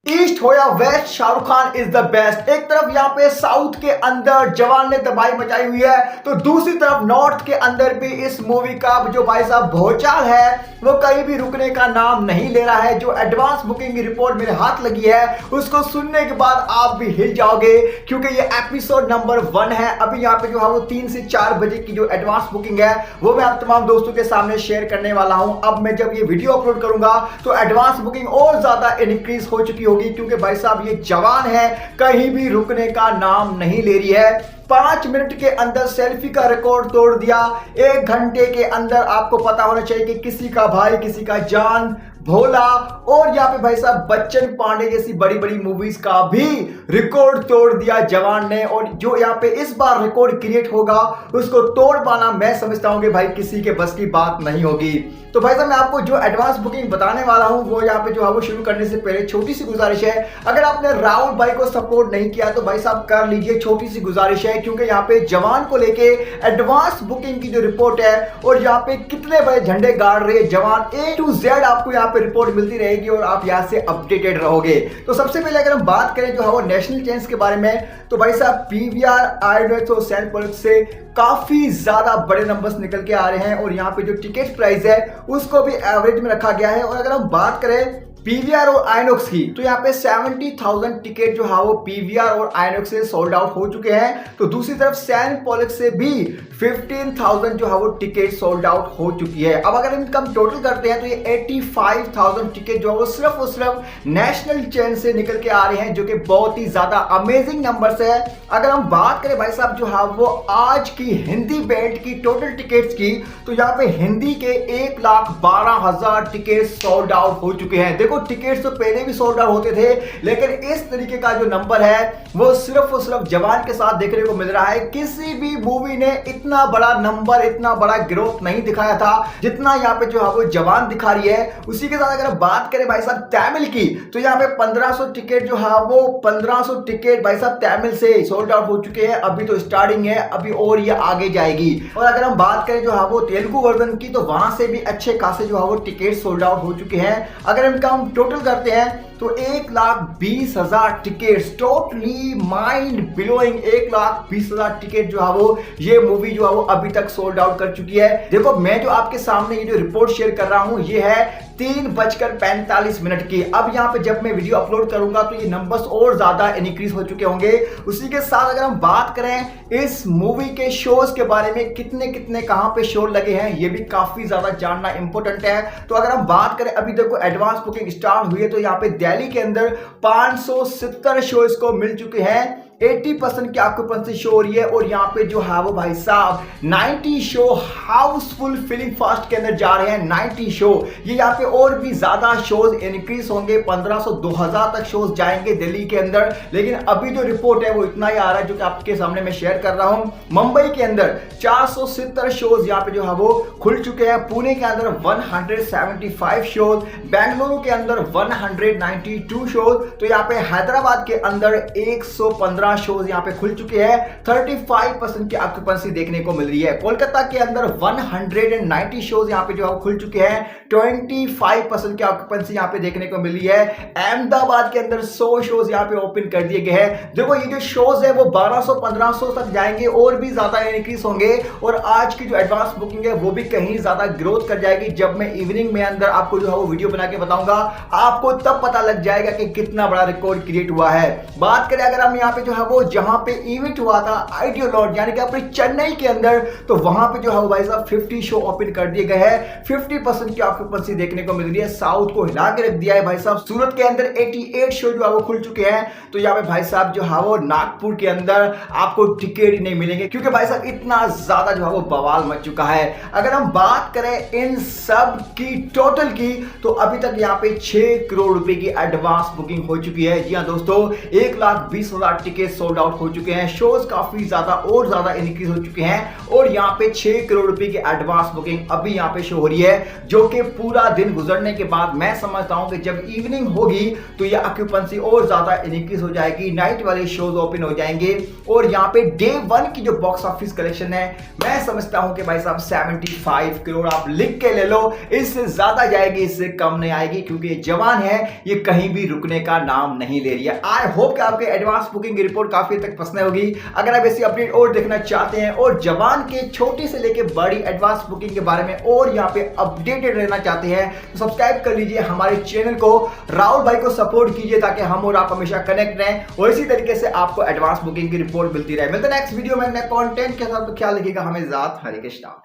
East हो या west, Shahrukh Khan is the best. एक तरफ यहाँ पे साउथ के अंदर जवान ने तबाही मचाई हुई है, तो दूसरी तरफ नॉर्थ के अंदर भी इस मूवी का जो भाई साहब भौचाल है वो कहीं भी रुकने का नाम नहीं ले रहा है। जो एडवांस बुकिंग की रिपोर्ट मेरे हाथ लगी है उसको सुनने के बाद आप भी हिल जाओगे, क्योंकि ये एपिसोड नंबर 1 है। अभी यहाँ पे जो है वो 3 से 4 बजे की जो एडवांस बुकिंग है वो मैं आप तमाम दोस्तों के सामने शेयर करने वाला हूं। अब मैं जब ये वीडियो अपलोड करूंगा तो एडवांस बुकिंग और ज्यादा इंक्रीज हो चुकी होगी, क्योंकि भाई साहब ये जवान है, कहीं भी रुकने का नाम नहीं ले रही है। 5 मिनट के अंदर सेल्फी का रिकॉर्ड तोड़ दिया। 1 घंटे के अंदर आपको पता होना चाहिए कि किसी का भाई, किसी का जान, भोला और यहाँ पे भाई साहब बच्चन पांडे जैसी बड़ी बड़ी मूवीज का भी रिकॉर्ड तोड़ दिया जवान ने। और जो यहाँ पे इस बार रिकॉर्ड क्रिएट होगा उसको तोड़ पाना मैं समझता हूं कि भाई किसी के बस की बात नहीं होगी। तो भाई साहब मैं आपको जो एडवांस बुकिंग बताने वाला हूं वो यहाँ पे जो है वो शुरू करने से पहले छोटी सी गुजारिश है, अगर आपने राहुल भाई को सपोर्ट नहीं किया तो भाई साहब कर लीजिए, छोटी सी गुजारिश है। क्योंकि यहाँ पे जवान को लेके एडवांस बुकिंग की जो रिपोर्ट है और यहाँ पे कितने बड़े झंडे गाड़ रहे हैं जवान, A to Z आपको यहाँ पे रिपोर्ट मिलती रहेगी और आप यहाँ से अपडेटेड रहोगे। तो सबसे पहले अगर हम बात करें जो है वो नेशनल चैंस के बारे में, तो भाई साहब PVR, आयोडेक्स और सैनपोलिक्स से काफी ज्यादा बड़े नंबर्स निकल के आ रहे हैं और यहाँ पे जो टिकट प्राइस है उसको भी एवरेज में रखा गया है। और अगर हम बात करें PVR और आइनॉक्स की, तो यहाँ पे 70,000 टिकट जो है वो PVR और आइनॉक्स से सोल्ड आउट हो चुके हैं। तो दूसरी तरफ सैनपोलिक्स से भी 15,000 जो है वो टिकट सोल्ड आउट हो चुकी है। अब अगर इनकम टोटल करते हैं तो ये 85,000 टिकट जो है वो सिर्फ नेशनल चेन से निकल के आ रहे हैं, जो कि बहुत ही ज्यादा अमेजिंग नंबर्स है। अगर हम बात करें भाई साहब जो है वो आज की हिंदी बैंड की टोटल टिकट्स की, तो यहाँ पे हिंदी के 1,12,000 टिकट सोल्ड आउट हो चुके हैं। देखो टिकट्स तो पहले भी सोल्ड आउट होते थे, लेकिन इस तरीके का जो नंबर है वो सिर्फ और सिर्फ जवान के साथ देखने को मिल रहा है। किसी भी मूवी ने इतना बड़ा नंबर, इतना बड़ा ग्रोथ नहीं दिखाया था जितना यहाँ पे जो है वो जवान दिखा रही है। उसी के साथ अगर बात करें भाई साहब तमिल की, तो यहाँ पे 1500 टिकट जो है वो 1500 टिकट भाई साहब तमिल से सोल्ड आउट हो चुके हैं। अभी तो स्टार्टिंग है, अभी और ये आगे जाएगी। और अगर हम बात करें जो है वो तेलुगु वर्जन की, तो वहां से भी अच्छे खासे जो है वो टिकट सोल्ड आउट हो चुके हैं। अगर इनका हम टोटल करते हैं तो 1,20,000 ticket, totally mind blowing 1,20,000 ticket जो है वो ये मूवी जो है वो अभी तक सोल्ड आउट कर चुकी है। देखो मैं जो आपके सामने ये जो रिपोर्ट शेयर कर रहा हूं ये है 3:45 की। अब यहाँ पे जब मैं वीडियो अपलोड करूंगा तो ये नंबर्स और ज्यादा इंक्रीज हो चुके होंगे। उसी के साथ अगर हम बात करें इस मूवी के शोज के बारे में, कितने कितने कहां पे शो लगे हैं ये भी काफी ज्यादा जानना इंपॉर्टेंट है। तो अगर हम बात करें अभी देखो एडवांस बुकिंग स्टार्ट हुई है, तो यहाँ पे दिल्ली के अंदर 570 शोज को मिल चुके हैं। 80% की ऑक्यूपेंसी शो हो रही है। और यहाँ पे जो है वो भाई साहब 90 शो हाउसफुल फिलिंग फास्ट के अंदर जा रहे हैं। 90 शो, ये यहाँ पे और भी ज्यादा शोज इंक्रीज होंगे, 1500-2000 तक शोज जाएंगे दिल्ली के अंदर। लेकिन अभी जो रिपोर्ट है वो इतना ही आ रहा है जो कि आपके सामने मैं शेयर कर रहा हूं। मुंबई के अंदर 470 शोज यहाँ पे जो है वो खुल चुके हैं। पुणे के अंदर 175 शोज, बेंगलुरु के अंदर 192 शोज, तो यहाँ पे हैदराबाद के अंदर 115 शोज यहाँ पे खुल चुके हैं। 35% की ऑक्यूपेंसी देखने को मिल रही है। कोलकाता के अंदर 190 शोज यहाँ पे जो है खुल चुके हैं। 25% की ऑक्यूपेंसी यहाँ पे देखने को मिल रही है। अहमदाबाद के अंदर 100 शोज यहाँ पे ओपन कर दिए गए हैं। देखो ये जो शोज है वो 1200-1500 तक जाएंगे और भी ज्यादा इंक्रीज होंगे। और आज की जो एडवांस बुकिंग है वो भी कहीं ज्यादा ग्रोथ कर जाएगी। जब मैं इवनिंग में अंदर आपको जो है वो वीडियो बना के बताऊंगा, आपको तब पता लग जाएगा कि कितना बड़ा रिकॉर्ड क्रिएट हुआ है। बात करें अगर हम यहाँ पे जो है वो जहां पे इवेंट हुआ था आइडियोलॉट यानी कि अपने चेन्नई के अंदर, तो वहां पे जो है वो भाई साहब 50 शो ओपन कर दिए गए हैं। 50% की ऑक्यूपेंसी देखने को मिल रही है। साउथ को हिला के रख दिया है भाई साहब। सूरत के अंदर 88 शो जो है वो खुल चुके हैं। तो यहाँ पे भाई साहब जो है वो नागपुर के अंदर आपको टिकट ही नहीं मिलेंगे, क्योंकि भाई साहब इतना ज्यादा जो है वो बवाल मच चुका है। अगर हम बात करें इन सब की टोटल की, तो अभी तक यहाँ पे 6 करोड़ रुपए की एडवांस बुकिंग हो चुकी है। जी हाँ दोस्तों, 1,20,000 टिकट टिकट सोल्ड आउट हो चुके हैं, शोज काफी ज्यादा इंक्रीज हो चुके हैं और यहाँ पे 6 करोड़ रुपए की एडवांस बुकिंग अभी यहाँ पे शो हो रही है, जो कि पूरा दिन गुजरने के बाद मैं समझता हूं कि जब इवनिंग होगी तो ये ऑक्यूपेंसी और ज्यादा इंक्रीज हो जाएगी, नाइट वाले शोज ओपन हो जाएंगे और यहाँ पे डे 1 की जो बॉक्स ऑफिस कलेक्शन है मैं समझता हूं कि भाई साहब 75 करोड़ आप लिख के ले लो, इससे ज्यादा जाएगी, इससे कम नहीं आएगी, क्योंकि ये जवान है, ये कहीं भी रुकने का नाम नहीं ले रही है। आई होप कि आपके एडवांस बुकिंग की रिपोर्ट काफी तक पसंद होगी। अगर आप ऐसी अपडेट और देखना चाहते हैं और जवान के छोटी से लेके बड़ी एडवांस बुकिंग के बारे में और यहाँ पे अपडेटेड रहना चाहते हैं तो सब्सक्राइब कर लीजिए हमारे चैनल को, राहुल भाई को सपोर्ट कीजिए ताकि हम और आप हमेशा कनेक्ट रहें और इसी तरीके से आपको एडवांस बुकिंग की रिपोर्ट मिलती रहे। मिलते हैं नेक्स्ट वीडियो में नए कंटेंट के साथ, तो ख्याल रखिएगा, हमें ज़ात हरे कृष्णा।